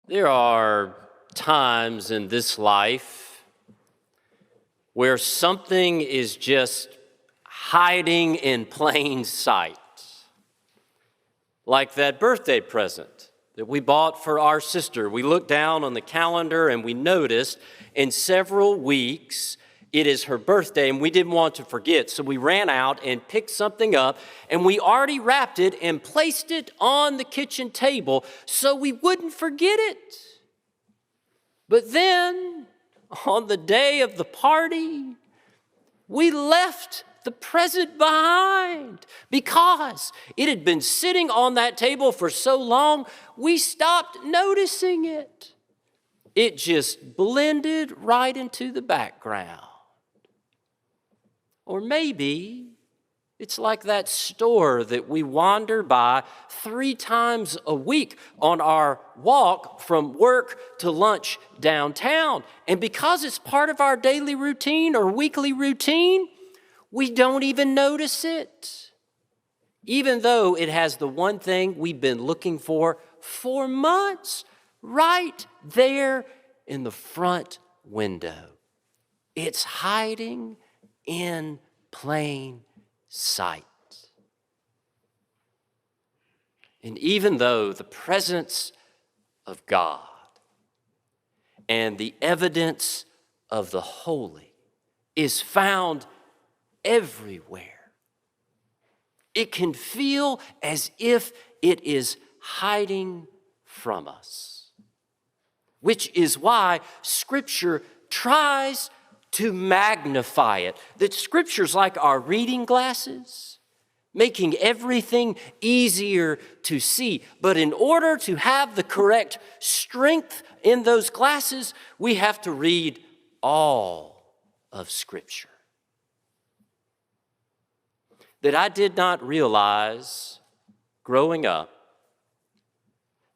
There are times in this life where something is just hiding in plain sight, like that birthday present that we bought for our sister. We looked down on the calendar and we noticed in several weeks it is her birthday, and we didn't want to forget, so we ran out and picked something up, and we already wrapped it and placed it on the kitchen table so we wouldn't forget it. But then, on the day of the party, we left the present behind because it had been sitting on that table for so long, we stopped noticing it. It just blended right into the background. Or maybe it's like that store that we wander by 3 times a week on our walk from work to lunch downtown. And because it's part of our daily routine or weekly routine, we don't even notice it, even though it has the one thing we've been looking for months right there in the front window. It's hiding in plain sight. And even though the presence of God and the evidence of the holy is found everywhere, it can feel as if it is hiding from us, which is why Scripture tries to magnify it. That Scripture's like our reading glasses, making everything easier to see. But in order to have the correct strength in those glasses, we have to read all of Scripture. That I did not realize growing up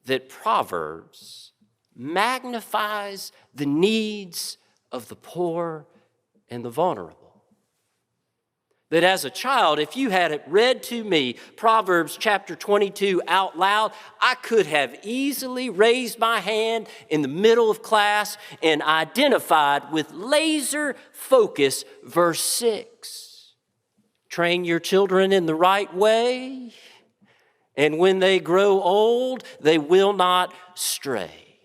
that Proverbs magnifies the needs of the poor and the vulnerable. That as a child, if you had it read to me, Proverbs chapter 22 out loud, I could have easily raised my hand in the middle of class and identified with laser focus verse 6. Train your children in the right way, and when they grow old, they will not stray.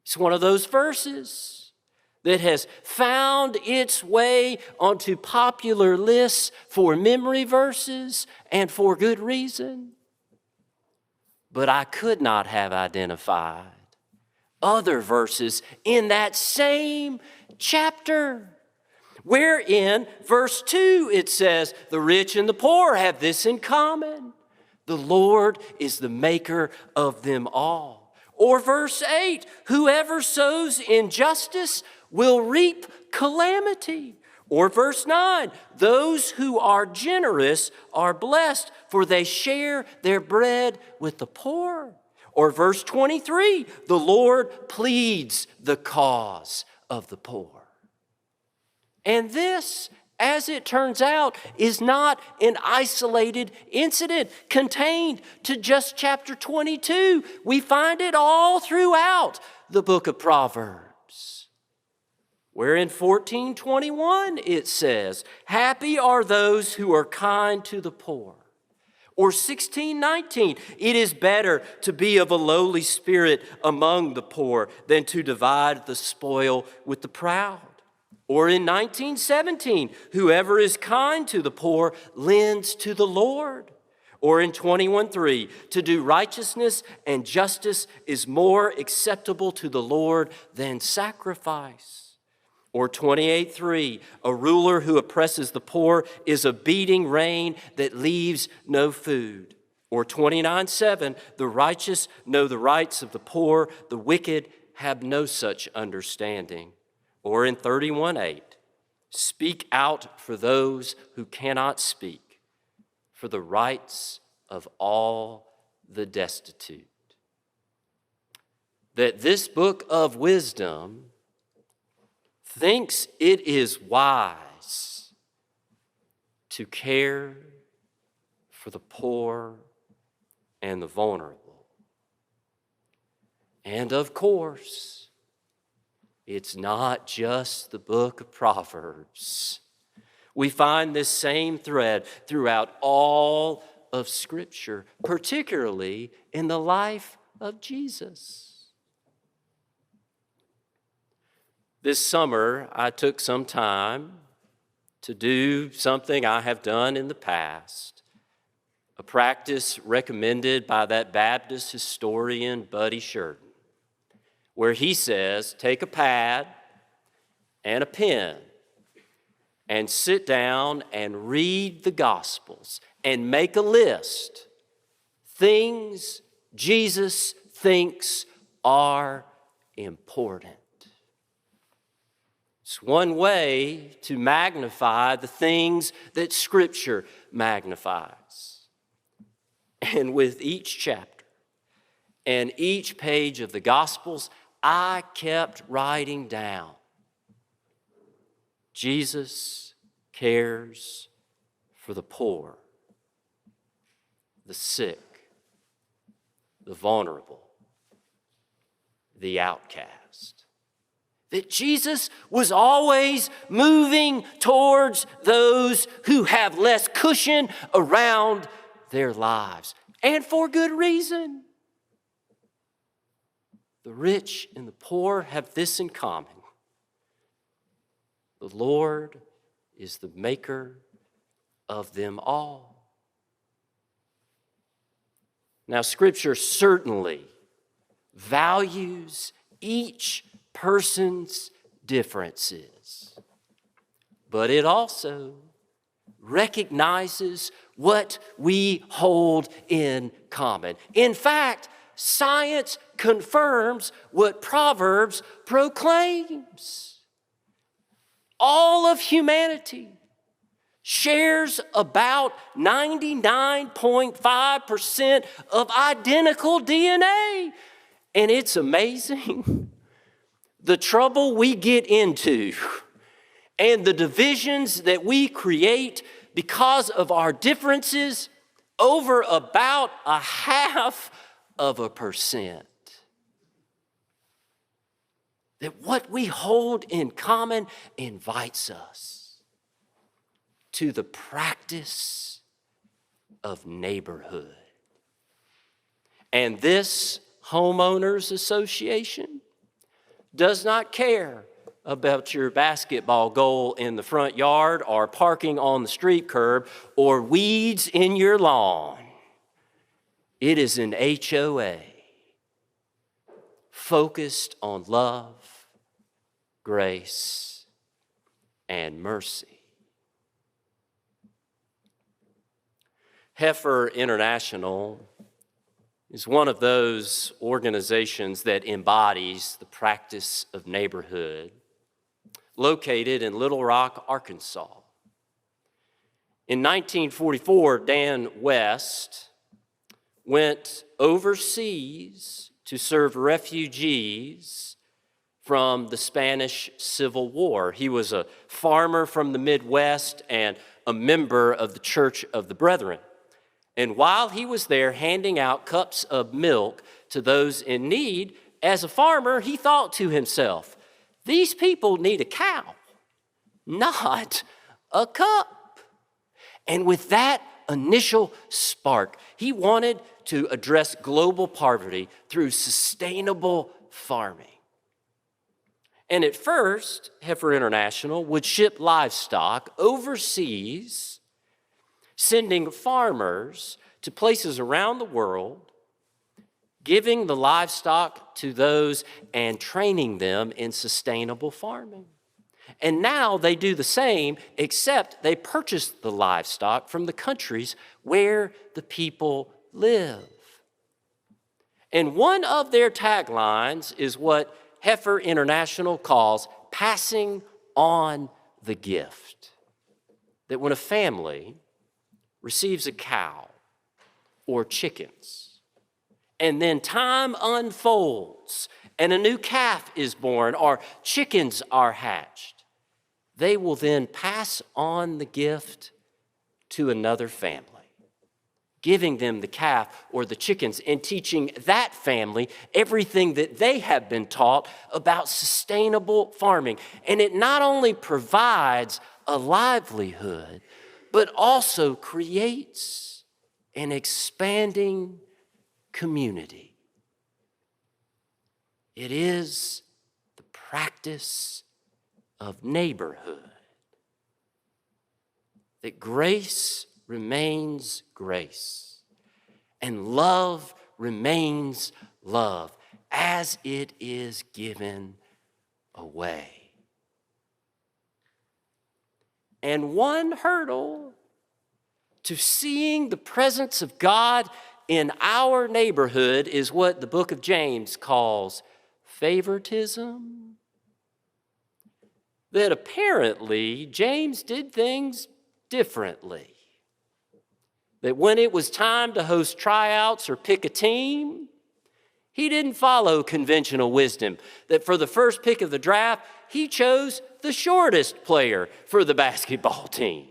It's one of those verses that has found its way onto popular lists for memory verses and for good reason. But I could not have identified other verses in that same chapter, where in verse 2 it says, the rich and the poor have this in common: the Lord is the maker of them all. Or verse 8, whoever sows injustice will reap calamity. Or verse 9, those who are generous are blessed, for they share their bread with the poor. Or verse 23, the Lord pleads the cause of the poor. And this, as it turns out, is not an isolated incident contained to just chapter 22. We find it all throughout the book of Proverbs, where in 14:21 it says, happy are those who are kind to the poor. Or 16:19, it is better to be of a lowly spirit among the poor than to divide the spoil with the proud. Or in 19:17, whoever is kind to the poor lends to the Lord. Or in 21:3, to do righteousness and justice is more acceptable to the Lord than sacrifice. Or 28:3, a ruler who oppresses the poor is a beating rain that leaves no food. Or 29:7, the righteous know the rights of the poor, the wicked have no such understanding. Or in 31:8, speak out for those who cannot speak, for the rights of all the destitute. That this book of wisdom thinks it is wise to care for the poor and the vulnerable. And of course, it's not just the book of Proverbs. We find this same thread throughout all of Scripture, particularly in the life of Jesus. This summer, I took some time to do something I have done in the past, a practice recommended by that Baptist historian, Buddy Sheridan, where he says, take a pad and a pen and sit down and read the Gospels and make a list. Things Jesus thinks are important. It's one way to magnify the things that Scripture magnifies. And with each chapter and each page of the Gospels, I kept writing down, Jesus cares for the poor, the sick, the vulnerable, the outcast. That Jesus was always moving towards those who have less cushion around their lives, and for good reason. The rich and the poor have this in common. The Lord is the maker of them all. Now, Scripture certainly values each person's differences, but it also recognizes what we hold in common. In fact, science confirms what Proverbs proclaims. All of humanity shares about 99.5% of identical DNA. And it's amazing the trouble we get into and the divisions that we create because of our differences over about 0.5%. That what we hold in common invites us to the practice of neighborhood. And this homeowners association does not care about your basketball goal in the front yard or parking on the street curb or weeds in your lawn. It is an HOA focused on love, grace, and mercy. Heifer International is one of those organizations that embodies the practice of neighborhood, located in Little Rock, Arkansas. In 1944, Dan West went overseas to serve refugees from the Spanish Civil War. He was a farmer from the Midwest and a member of the Church of the Brethren. And while he was there handing out cups of milk to those in need, as a farmer, he thought to himself, these people need a cow, not a cup. And with that initial spark, he wanted to address global poverty through sustainable farming. And at first, Heifer International would ship livestock overseas, sending farmers to places around the world, giving the livestock to those and training them in sustainable farming. And now they do the same, except they purchase the livestock from the countries where the people live. And one of their taglines is what Heifer International calls passing on the gift. That when a family receives a cow or chickens, and then time unfolds and a new calf is born or chickens are hatched, they will then pass on the gift to another family. giving them the calf or the chickens and teaching that family everything that they have been taught about sustainable farming. And it not only provides a livelihood, but also creates an expanding community. It is the practice of neighborhood. That grace remains grace, and love remains love as it is given away. And one hurdle to seeing the presence of God in our neighborhood is what the book of James calls favoritism. That apparently James did things differently. That when it was time to host tryouts or pick a team, he didn't follow conventional wisdom. That for the first pick of the draft, he chose the shortest player for the basketball team,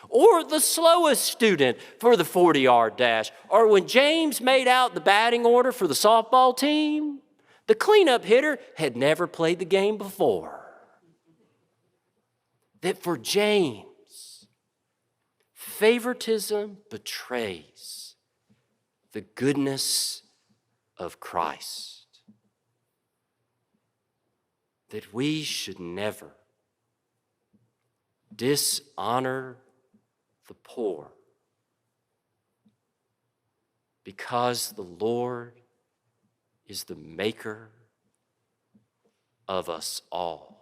or the slowest student for the 40-yard dash, or when James made out the batting order for the softball team, the cleanup hitter had never played the game before. That for James, favoritism betrays the goodness of Christ. That we should never dishonor the poor because the Lord is the maker of us all.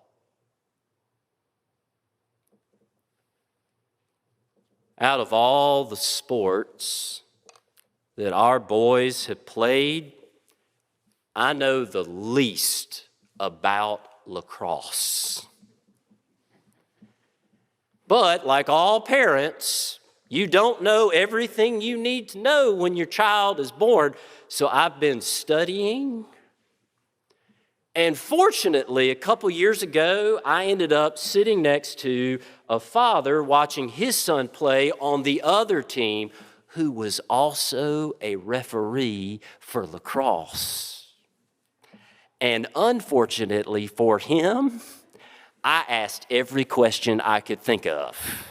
Out of all the sports that our boys have played, I know the least about lacrosse. But like all parents, you don't know everything you need to know when your child is born. So I've been studying. And fortunately, a couple years ago, I ended up sitting next to a father watching his son play on the other team, who was also a referee for lacrosse. And unfortunately for him, I asked every question I could think of.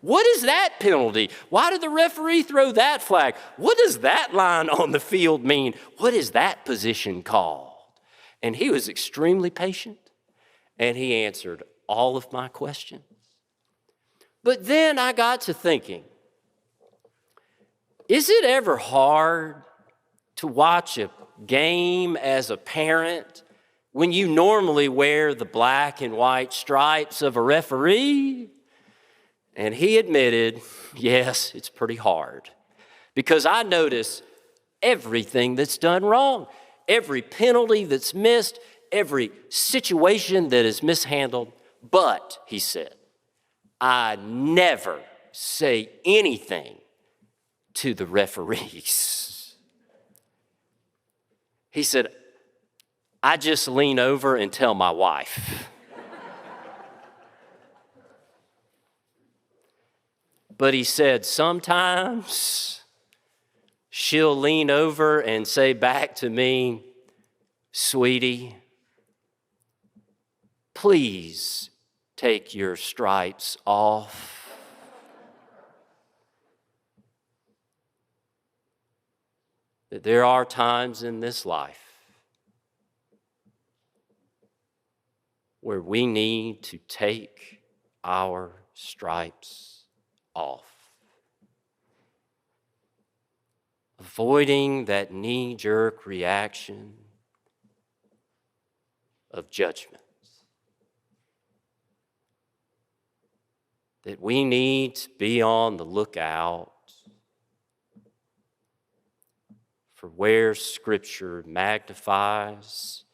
What is that penalty? Why did the referee throw that flag? What does that line on the field mean? What is that position called? And he was extremely patient, and he answered all of my questions. But then I got to thinking, is it ever hard to watch a game as a parent when you normally wear the black and white stripes of a referee? And he admitted, yes, it's pretty hard, because I notice everything that's done wrong. Every penalty that's missed, every situation that is mishandled. But, he said, I never say anything to the referees. He said, I just lean over and tell my wife. But he said, sometimes she'll lean over and say back to me, sweetie, please take your stripes off. That there are times in this life where we need to take our stripes off. Avoiding that knee-jerk reaction of judgment. That we need to be on the lookout for where Scripture magnifies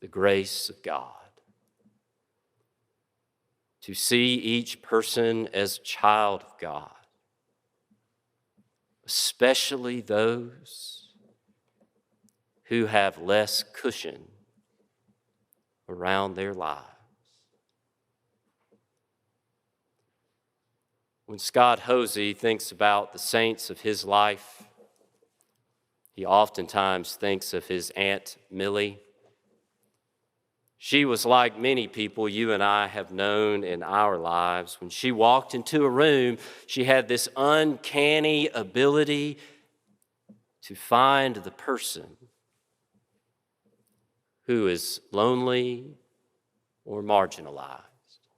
the grace of God. To see each person as a child of God, especially those who have less cushion around their lives. When Scott Hosey thinks about the saints of his life, he oftentimes thinks of his Aunt Millie. She was like many people you and I have known in our lives. When she walked into a room, she had this uncanny ability to find the person who is lonely or marginalized.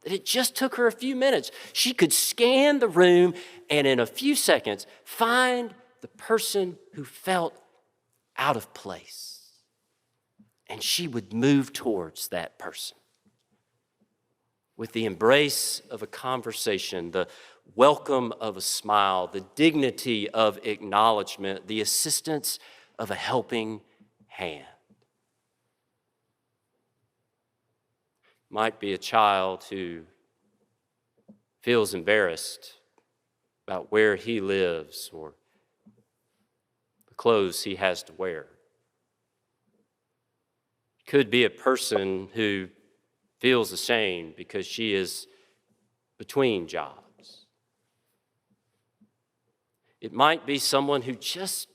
That it just took her a few minutes. She could scan the room and in a few seconds find the person who felt out of place. And she would move towards that person with the embrace of a conversation, the welcome of a smile, the dignity of acknowledgement, the assistance of a helping hand. Might be a child who feels embarrassed about where he lives or the clothes he has to wear. Could be a person who feels ashamed because she is between jobs. It might be someone who just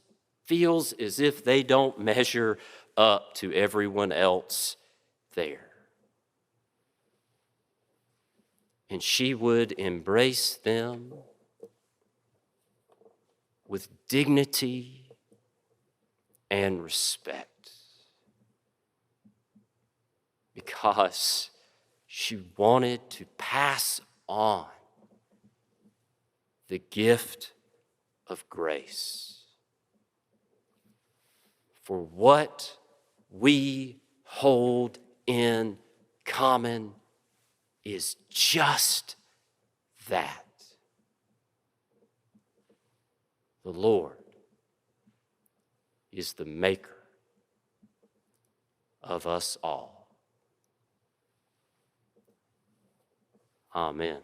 feels as if they don't measure up to everyone else there. And she would embrace them with dignity and respect because she wanted to pass on the gift of grace. For what we hold in common is just that. The Lord is the maker of us all. Amen.